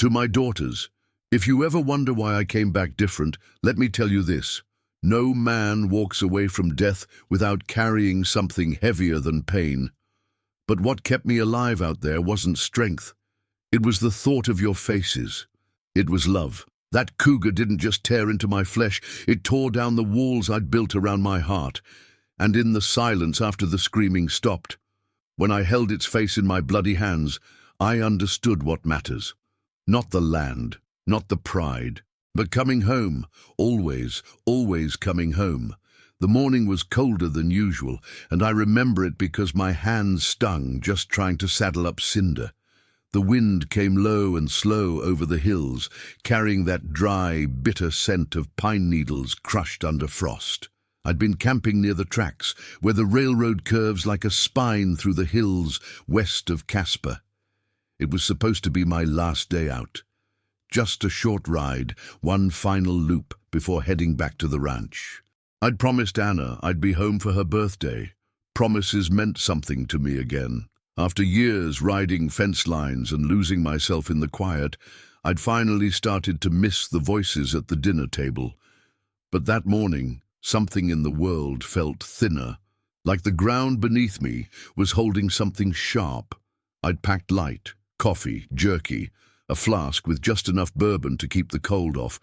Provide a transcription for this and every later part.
To my daughters, if you ever wonder why I came back different, let me tell you this. No man walks away from death without carrying something heavier than pain. But what kept me alive out there wasn't strength. It was the thought of your faces. It was love. That cougar didn't just tear into my flesh, it tore down the walls I'd built around my heart. And in the silence after the screaming stopped, when I held its face in my bloody hands, I understood what matters. Not the land, not the pride, but coming home, always, always coming home. The morning was colder than usual, and I remember it because my hands stung just trying to saddle up Cinder. The wind came low and slow over the hills, carrying that dry, bitter scent of pine needles crushed under frost. I'd been camping near the tracks, where the railroad curves like a spine through the hills west of Casper. It was supposed to be my last day out. Just a short ride, one final loop before heading back to the ranch. I'd promised Anna I'd be home for her birthday. Promises meant something to me again. After years riding fence lines and losing myself in the quiet, I'd finally started to miss the voices at the dinner table. But that morning, something in the world felt thinner, like the ground beneath me was holding something sharp. I'd packed light, coffee, jerky, a flask with just enough bourbon to keep the cold off,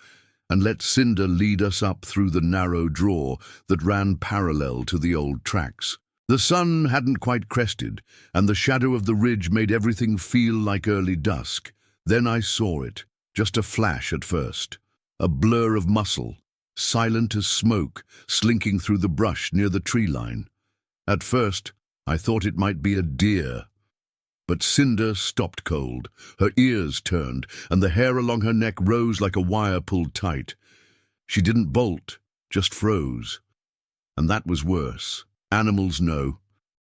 and let Cinder lead us up through the narrow draw that ran parallel to the old tracks. The sun hadn't quite crested, and the shadow of the ridge made everything feel like early dusk. Then I saw it, just a flash at first. A blur of muscle, silent as smoke, slinking through the brush near the tree line. At first, I thought it might be a deer. But Cinder stopped cold, her ears turned, and the hair along her neck rose like a wire pulled tight. She didn't bolt, just froze. And that was worse. Animals know.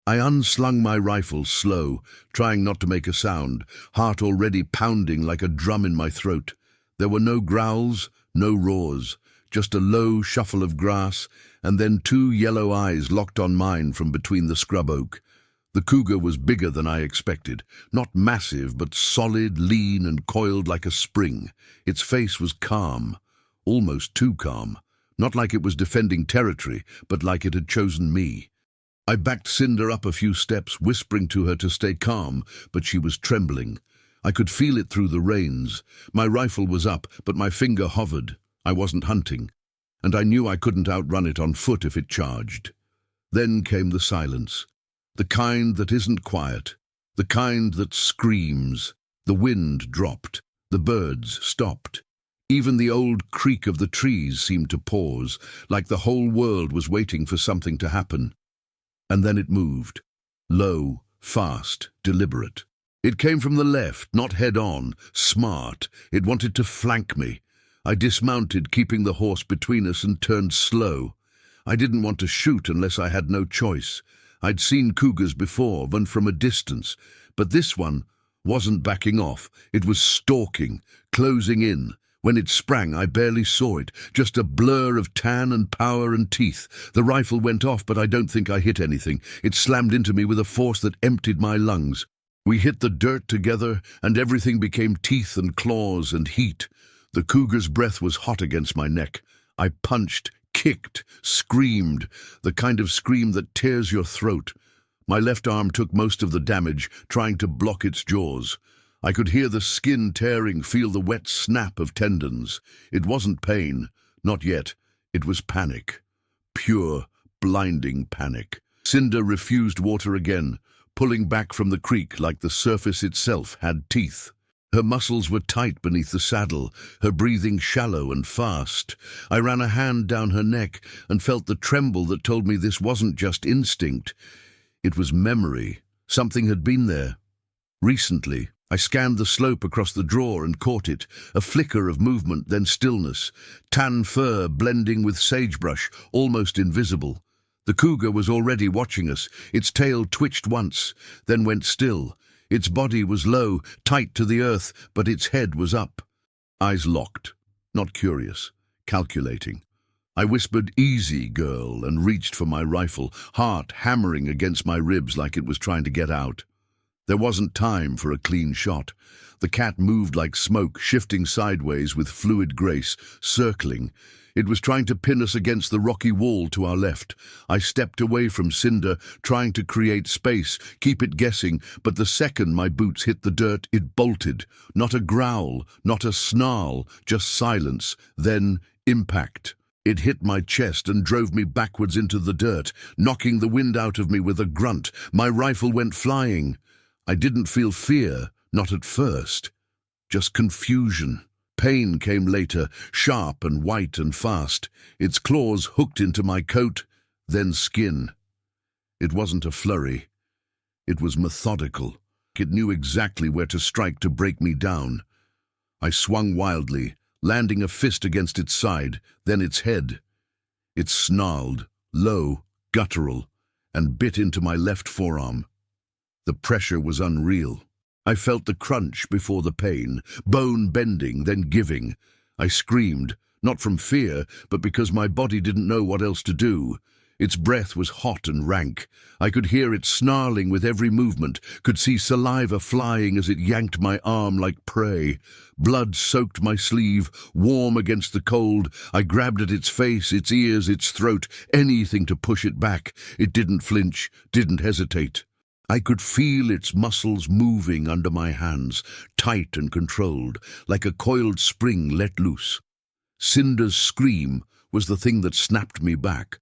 I unslung my rifle slow, trying not to make a sound, heart already pounding like a drum in my throat. There were no growls, no roars, just a low shuffle of grass, and then two yellow eyes locked on mine from between the scrub oak. The cougar was bigger than I expected, not massive, but solid, lean, and coiled like a spring. Its face was calm, almost too calm, not like it was defending territory, but like it had chosen me. I backed Cinder up a few steps, whispering to her to stay calm, but she was trembling. I could feel it through the reins. My rifle was up, but my finger hovered. I wasn't hunting, and I knew I couldn't outrun it on foot if it charged. Then came the silence, the kind that isn't quiet, the kind that screams. The wind dropped, the birds stopped. Even the old creak of the trees seemed to pause, like the whole world was waiting for something to happen. And then it moved, low, fast, deliberate. It came from the left, not head-on, smart. It wanted to flank me. I dismounted, keeping the horse between us, and turned slow. I didn't want to shoot unless I had no choice. I'd seen cougars before, but from a distance, but this one wasn't backing off. It was stalking, closing in. When it sprang, I barely saw it, just a blur of tan and power and teeth. The rifle went off, but I don't think I hit anything. It slammed into me with a force that emptied my lungs. We hit the dirt together, and everything became teeth and claws and heat. The cougar's breath was hot against my neck. I punched, kicked, screamed, the kind of scream that tears your throat. My left arm took most of the damage, trying to block its jaws. I could hear the skin tearing, feel the wet snap of tendons. It wasn't pain, not yet. It was panic. Pure, blinding panic. Cinder refused water again, pulling back from the creek like the surface itself had teeth. Her muscles were tight beneath the saddle, her breathing shallow and fast. I ran a hand down her neck and felt the tremble that told me this wasn't just instinct. It was memory. Something had been there. Recently, I scanned the slope across the draw and caught it, a flicker of movement, then stillness, tan fur blending with sagebrush, almost invisible. The cougar was already watching us. Its tail twitched once, then went still. Its body was low, tight to the earth, but its head was up. Eyes locked, not curious, calculating. I whispered, "Easy, girl," and reached for my rifle, heart hammering against my ribs like it was trying to get out. There wasn't time for a clean shot. The cat moved like smoke, shifting sideways with fluid grace, circling. It was trying to pin us against the rocky wall to our left. I stepped away from Cinder, trying to create space, keep it guessing, but the second my boots hit the dirt, it bolted. Not a growl, not a snarl, just silence, then impact. It hit my chest and drove me backwards into the dirt, knocking the wind out of me with a grunt. My rifle went flying. I didn't feel fear, not at first, just confusion. Pain came later, sharp and white and fast. Its claws hooked into my coat, then skin. It wasn't a flurry. It was methodical. It knew exactly where to strike to break me down. I swung wildly, landing a fist against its side, then its head. It snarled, low, guttural, and bit into my left forearm. The pressure was unreal. I felt the crunch before the pain, bone bending, then giving. I screamed, not from fear, but because my body didn't know what else to do. Its breath was hot and rank. I could hear it snarling with every movement, could see saliva flying as it yanked my arm like prey. Blood soaked my sleeve, warm against the cold. I grabbed at its face, its ears, its throat, anything to push it back. It didn't flinch, didn't hesitate. I could feel its muscles moving under my hands, tight and controlled, like a coiled spring let loose. Cinder's scream was the thing that snapped me back.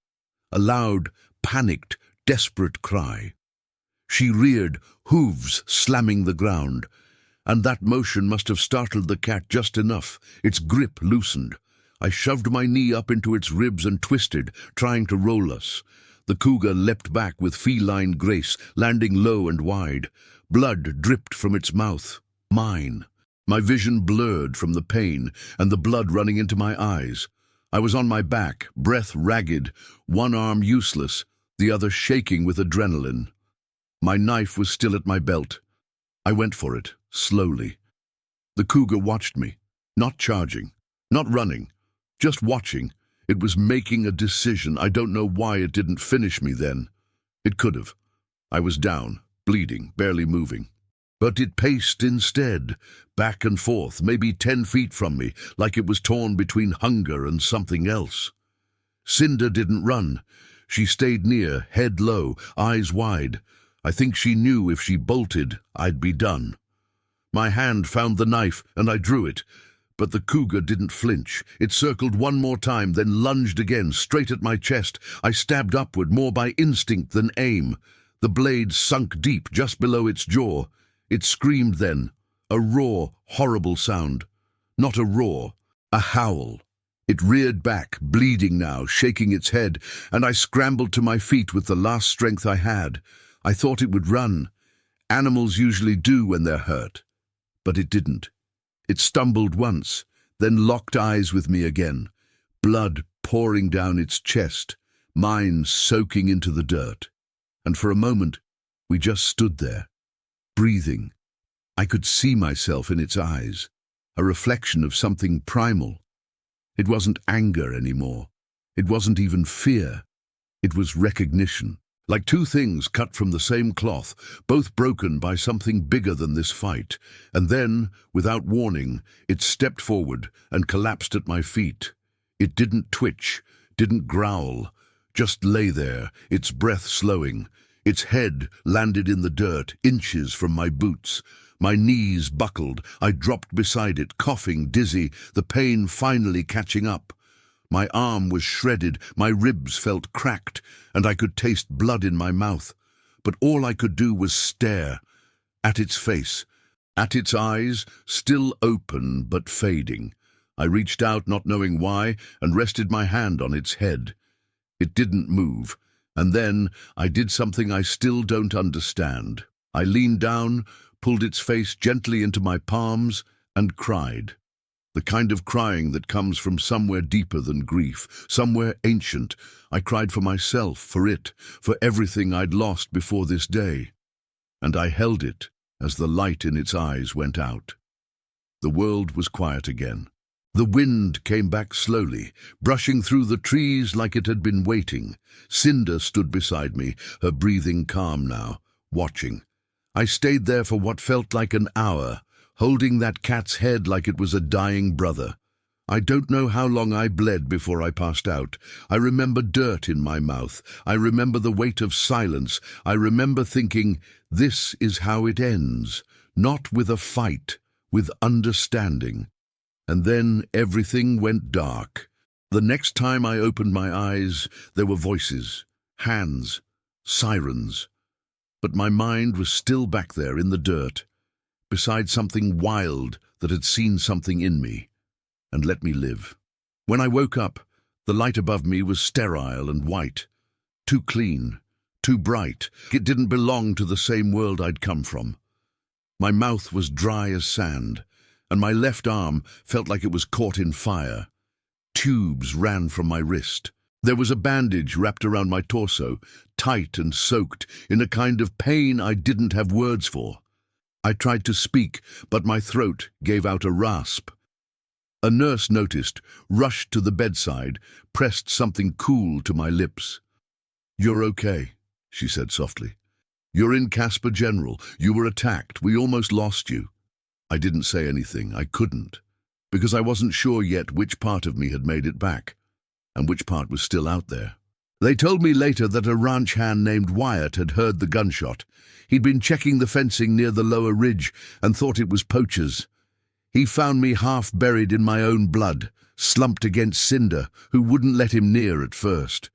A loud, panicked, desperate cry. She reared, hooves slamming the ground, and that motion must have startled the cat just enough. Its grip loosened. I shoved my knee up into its ribs and twisted, trying to roll us. The cougar leapt back with feline grace, landing low and wide. Blood dripped from its mouth. Mine. My vision blurred from the pain and the blood running into my eyes. I was on my back, breath ragged, one arm useless, the other shaking with adrenaline. My knife was still at my belt. I went for it, slowly. The cougar watched me, not charging, not running, just watching. It was making a decision. I don't know why it didn't finish me then. It could have. I was down, bleeding, barely moving. But it paced instead, back and forth, maybe 10 feet from me, like it was torn between hunger and something else. Cinder didn't run. She stayed near, head low, eyes wide. I think she knew if she bolted, I'd be done. My hand found the knife, and I drew it. But the cougar didn't flinch. It circled one more time, then lunged again, straight at my chest. I stabbed upward, more by instinct than aim. The blade sunk deep, just below its jaw. It screamed then, a raw, horrible sound. Not a roar, a howl. It reared back, bleeding now, shaking its head, and I scrambled to my feet with the last strength I had. I thought it would run. Animals usually do when they're hurt. But it didn't. It stumbled once, then locked eyes with me again, blood pouring down its chest, mine soaking into the dirt. And for a moment, we just stood there, breathing. I could see myself in its eyes, a reflection of something primal. It wasn't anger anymore. It wasn't even fear. It was recognition. Like two things cut from the same cloth, both broken by something bigger than this fight. And then, without warning, it stepped forward and collapsed at my feet. It didn't twitch, didn't growl, just lay there, its breath slowing. Its head landed in the dirt, inches from my boots. My knees buckled. I dropped beside it, coughing, dizzy, the pain finally catching up. My arm was shredded, my ribs felt cracked, and I could taste blood in my mouth. But all I could do was stare at its face, at its eyes, still open but fading. I reached out, not knowing why, and rested my hand on its head. It didn't move, and then I did something I still don't understand. I leaned down, pulled its face gently into my palms, and cried. The kind of crying that comes from somewhere deeper than grief, somewhere ancient. I cried for myself, for it, for everything I'd lost before this day. And I held it as the light in its eyes went out. The world was quiet again. The wind came back slowly, brushing through the trees like it had been waiting. Cinder stood beside me, her breathing calm now, watching. I stayed there for what felt like an hour, holding that cat's head like it was a dying brother. I don't know how long I bled before I passed out. I remember dirt in my mouth. I remember the weight of silence. I remember thinking, this is how it ends. Not with a fight, with understanding. And then everything went dark. The next time I opened my eyes, there were voices, hands, sirens. But my mind was still back there in the dirt, beside something wild that had seen something in me and let me live. When I woke up, the light above me was sterile and white, too clean, too bright. It didn't belong to the same world I'd come from. My mouth was dry as sand, and my left arm felt like it was caught in fire. Tubes ran from my wrist. There was a bandage wrapped around my torso, tight and soaked, in a kind of pain I didn't have words for. I tried to speak, but my throat gave out a rasp. A nurse noticed, rushed to the bedside, pressed something cool to my lips. "You're okay," she said softly. "You're in Casper General. You were attacked. We almost lost you." I didn't say anything. I couldn't, because I wasn't sure yet which part of me had made it back, and which part was still out there. They told me later that a ranch hand named Wyatt had heard the gunshot. He'd been checking the fencing near the lower ridge and thought it was poachers. He found me half buried in my own blood, slumped against Cinder, who wouldn't let him near at first.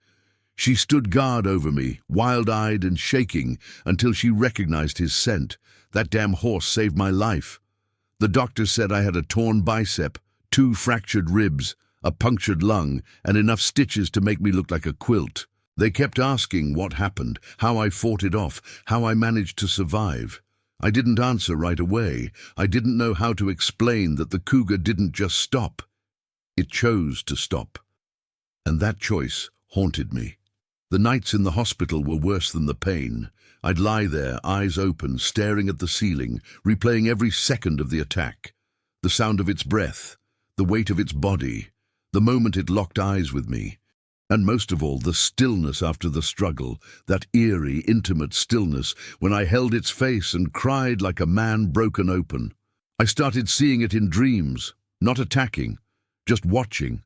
She stood guard over me, wild-eyed and shaking, until she recognized his scent. That damn horse saved my life. The doctor said I had a torn bicep, 2 fractured ribs, a punctured lung, and enough stitches to make me look like a quilt. They kept asking what happened, how I fought it off, how I managed to survive. I didn't answer right away. I didn't know how to explain that the Cougar didn't just stop. It chose to stop. And that choice haunted me. The nights in the hospital were worse than the pain. I'd lie there, eyes open, staring at the ceiling, replaying every second of the attack. The sound of its breath, the weight of its body, the moment it locked eyes with me. And most of all, the stillness after the struggle, that eerie, intimate stillness when I held its face and cried like a man broken open. I started seeing it in dreams, not attacking, just watching,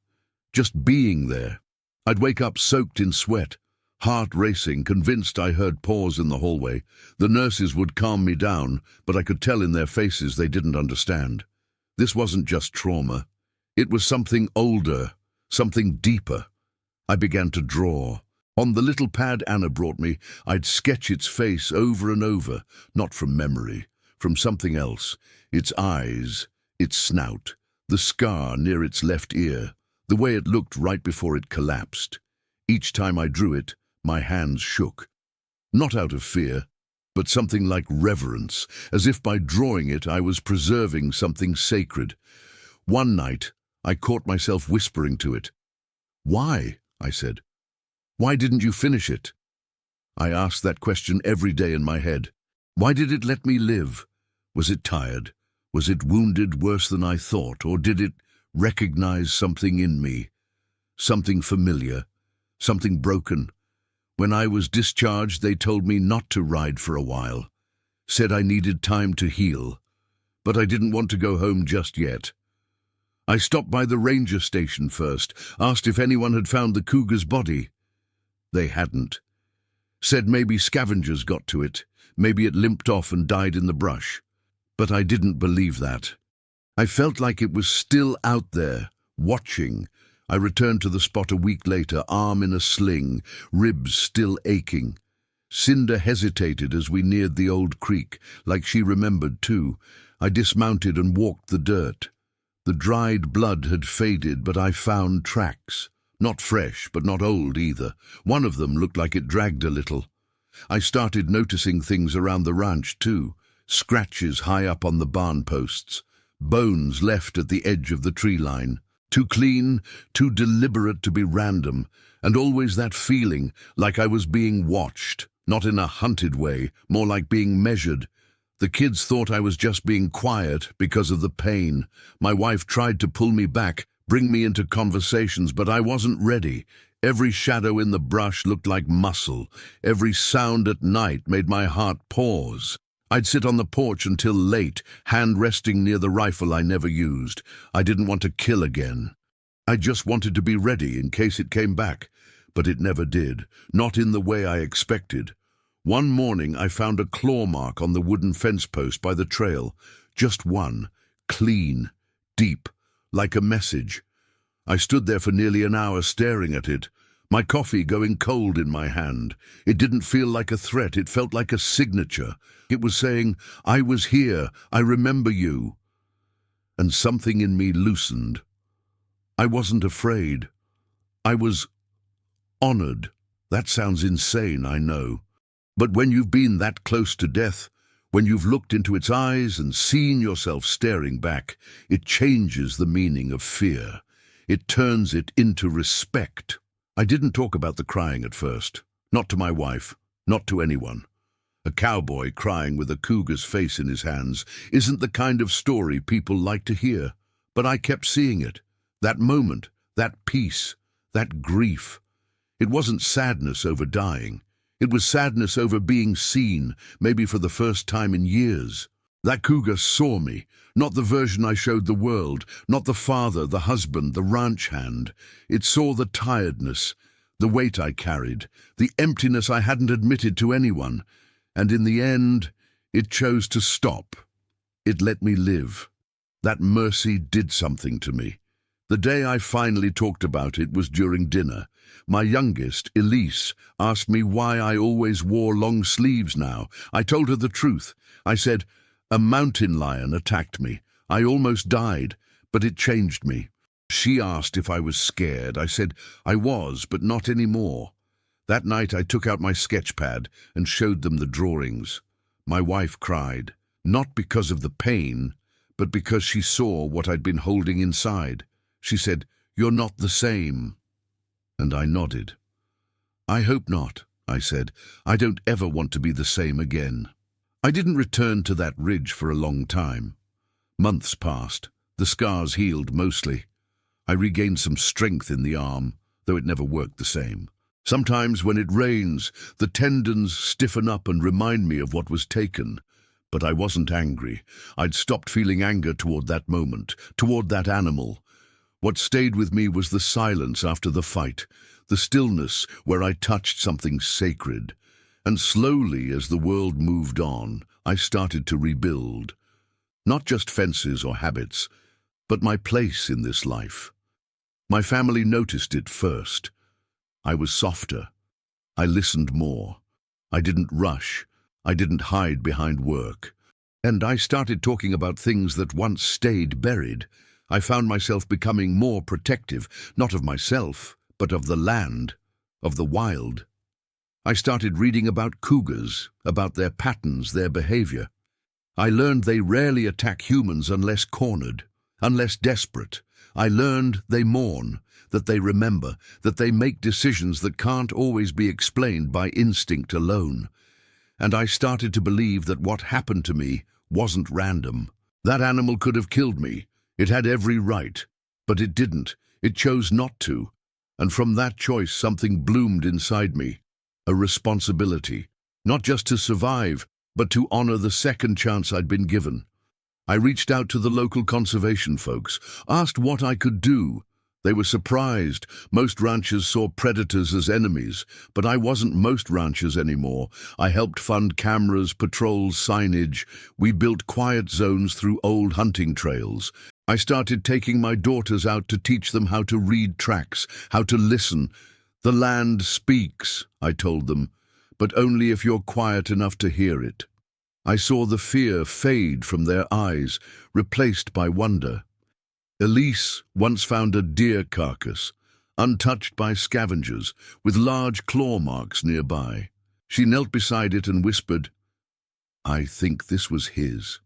just being there. I'd wake up soaked in sweat, heart racing, convinced I heard paws in the hallway. The nurses would calm me down, but I could tell in their faces they didn't understand. This wasn't just trauma. It was something older, something deeper. I began to draw. On the little pad Anna brought me, I'd sketch its face over and over, not from memory, from something else. Its eyes, its snout, the scar near its left ear, the way it looked right before it collapsed. Each time I drew it, my hands shook. Not out of fear, but something like reverence, as if by drawing it I was preserving something sacred. One night, I caught myself whispering to it. "Why?" I said. "Why didn't you finish it?" I asked that question every day in my head. Why did it let me live? Was it tired? Was it wounded worse than I thought? Or did it recognize something in me? Something familiar? Something broken? When I was discharged, they told me not to ride for a while. Said I needed time to heal. But I didn't want to go home just yet. I stopped by the ranger station first, asked if anyone had found the Cougar's body. They hadn't. Said maybe scavengers got to it, maybe it limped off and died in the brush. But I didn't believe that. I felt like it was still out there, watching. I returned to the spot a week later, arm in a sling, ribs still aching. Cinder hesitated as we neared the old creek, like she remembered too. I dismounted and walked the dirt. The dried blood had faded, but I found tracks. Not fresh, but not old either. One of them looked like it dragged a little. I started noticing things around the ranch too. Scratches high up on the barn posts. Bones left at the edge of the tree line. Too clean, too deliberate to be random. And always that feeling, like I was being watched. Not in a hunted way, more like being measured. The kids thought I was just being quiet because of the pain. My wife tried to pull me back, bring me into conversations, but I wasn't ready. Every shadow in the brush looked like muscle. Every sound at night made my heart pause. I'd sit on the porch until late, hand resting near the rifle I never used. I didn't want to kill again. I just wanted to be ready in case it came back. But it never did, not in the way I expected. One morning I found a claw mark on the wooden fence post by the trail. Just one, clean, deep, like a message. I stood there for nearly an hour staring at it, my coffee going cold in my hand. It didn't feel like a threat, it felt like a signature. It was saying, I was here, I remember you. And something in me loosened. I wasn't afraid. I was honored. That sounds insane, I know. But when you've been that close to death, when you've looked into its eyes and seen yourself staring back, it changes the meaning of fear. It turns it into respect. I didn't talk about the crying at first. Not to my wife, not to anyone. A cowboy crying with a cougar's face in his hands isn't the kind of story people like to hear. But I kept seeing it. That moment, that peace, that grief. It wasn't sadness over dying. It was sadness over being seen, maybe for the first time in years. That cougar saw me, not the version I showed the world, not the father, the husband, the ranch hand. It saw the tiredness, the weight I carried, the emptiness I hadn't admitted to anyone. And in the end, it chose to stop. It let me live. That mercy did something to me. The day I finally talked about it was during dinner. My youngest, Elise, asked me why I always wore long sleeves now. I told her the truth. I said, a mountain lion attacked me. I almost died, but it changed me. She asked if I was scared. I said I was, but not anymore. That night I took out my sketch pad and showed them the drawings. My wife cried, not because of the pain, but because she saw what I'd been holding inside. She said, "You're not the same." And I nodded. "I hope not," I said. "I don't ever want to be the same again." I didn't return to that ridge for a long time. Months passed. The scars healed mostly. I regained some strength in the arm, though it never worked the same. Sometimes when it rains, the tendons stiffen up and remind me of what was taken. But I wasn't angry. I'd stopped feeling anger toward that moment, toward that animal. What stayed with me was the silence after the fight, the stillness where I touched something sacred. And slowly, as the world moved on, I started to rebuild. Not just fences or habits, but my place in this life. My family noticed it first. I was softer. I listened more. I didn't rush. I didn't hide behind work. And I started talking about things that once stayed buried. I found myself becoming more protective, not of myself, but of the land, of the wild. I started reading about cougars, about their patterns, their behavior. I learned they rarely attack humans unless cornered, unless desperate. I learned they mourn, that they remember, that they make decisions that can't always be explained by instinct alone. And I started to believe that what happened to me wasn't random. That animal could have killed me. It had every right, but it didn't. It chose not to. And from that choice, something bloomed inside me. A responsibility, not just to survive, but to honor the second chance I'd been given. I reached out to the local conservation folks, asked what I could do. They were surprised. Most ranchers saw predators as enemies, but I wasn't most ranchers anymore. I helped fund cameras, patrols, signage. We built quiet zones through old hunting trails. I started taking my daughters out to teach them how to read tracks, how to listen. The land speaks, I told them, but only if you're quiet enough to hear it. I saw the fear fade from their eyes, replaced by wonder. Elise once found a deer carcass, untouched by scavengers, with large claw marks nearby. She knelt beside it and whispered, "I think this was his."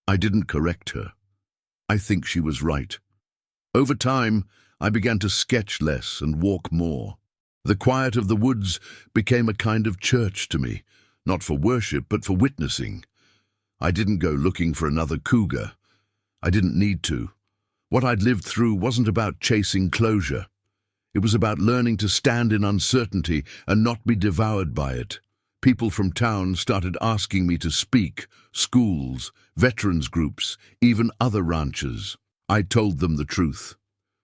I didn't correct her. I think she was right. Over time, I began to sketch less and walk more. The quiet of the woods became a kind of church to me, not for worship, but for witnessing. I didn't go looking for another cougar. I didn't need to. What I'd lived through wasn't about chasing closure. It was about learning to stand in uncertainty and not be devoured by it. People from town started asking me to speak, schools, veterans groups, even other ranchers. I told them the truth.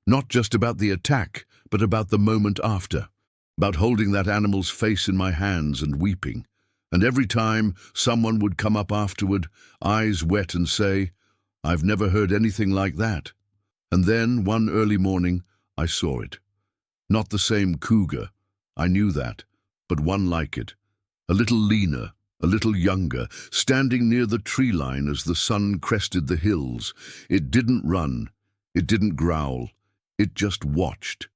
Not just about the attack, but about the moment after, about holding that animal's face in my hands and weeping. And every time someone would come up afterward, eyes wet, and say, "I've never heard anything like that." And then, one early morning, I saw it. Not the same cougar, I knew that, but one like it. A little leaner, a little younger, standing near the tree line as the sun crested the hills. It didn't run, it didn't growl, it just watched.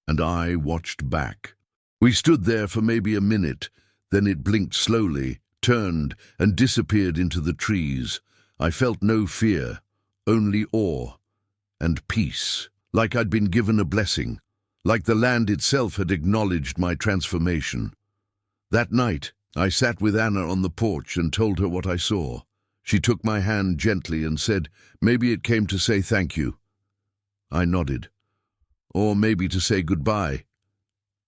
And I watched back. We stood there for maybe a minute, then it blinked slowly, turned, and disappeared into the trees. I felt no fear, only awe and peace, like I'd been given a blessing, like the land itself had acknowledged my transformation. That night, I sat with Anna on the porch and told her what I saw. She took my hand gently and said, "Maybe it came to say thank you." I nodded. Or maybe to say goodbye.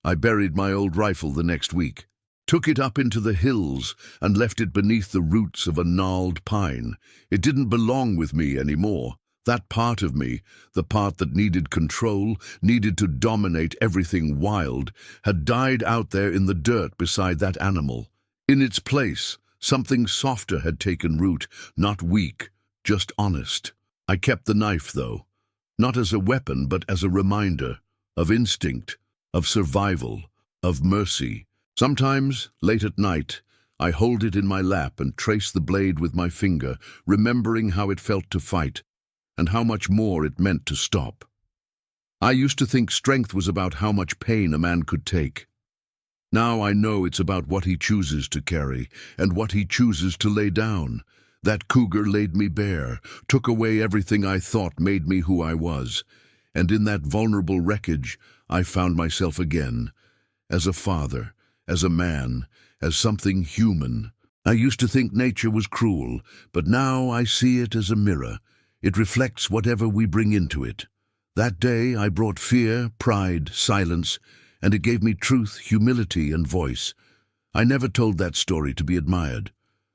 I buried my old rifle the next week, took it up into the hills and left it beneath the roots of a gnarled pine. It didn't belong with me anymore. That part of me, the part that needed control, needed to dominate everything wild, had died out there in the dirt beside that animal. In its place, something softer had taken root, not weak, just honest. I kept the knife, though, not as a weapon, but as a reminder of instinct, of survival, of mercy. Sometimes, late at night, I hold it in my lap and trace the blade with my finger, remembering how it felt to fight, and how much more it meant to stop. I used to think strength was about how much pain a man could take. Now I know it's about what he chooses to carry, and what he chooses to lay down. That cougar laid me bare, took away everything I thought made me who I was, and in that vulnerable wreckage I found myself again, as a father, as a man, as something human. I used to think nature was cruel, but now I see it as a mirror. It reflects whatever we bring into it. That day I brought fear, pride, silence, and it gave me truth, humility, and voice. I never told that story to be admired.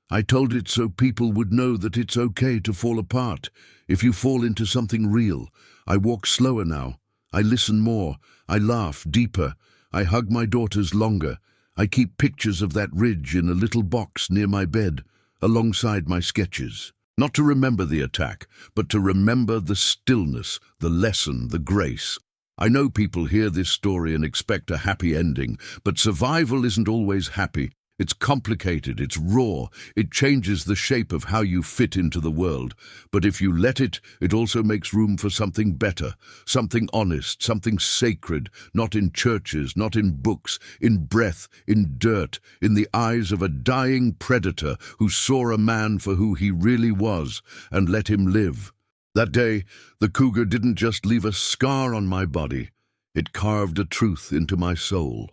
I told it so people would know that it's okay to fall apart, if you fall into something real. I walk slower now. I listen more. I laugh deeper. I hug my daughters longer. I keep pictures of that ridge in a little box near my bed, alongside my sketches. Not to remember the attack, but to remember the stillness, the lesson, the grace. I know people hear this story and expect a happy ending, but survival isn't always happy. It's complicated, it's raw, it changes the shape of how you fit into the world. But if you let it, it also makes room for something better, something honest, something sacred, not in churches, not in books, in breath, in dirt, in the eyes of a dying predator who saw a man for who he really was and let him live. That day, the cougar didn't just leave a scar on my body, it carved a truth into my soul.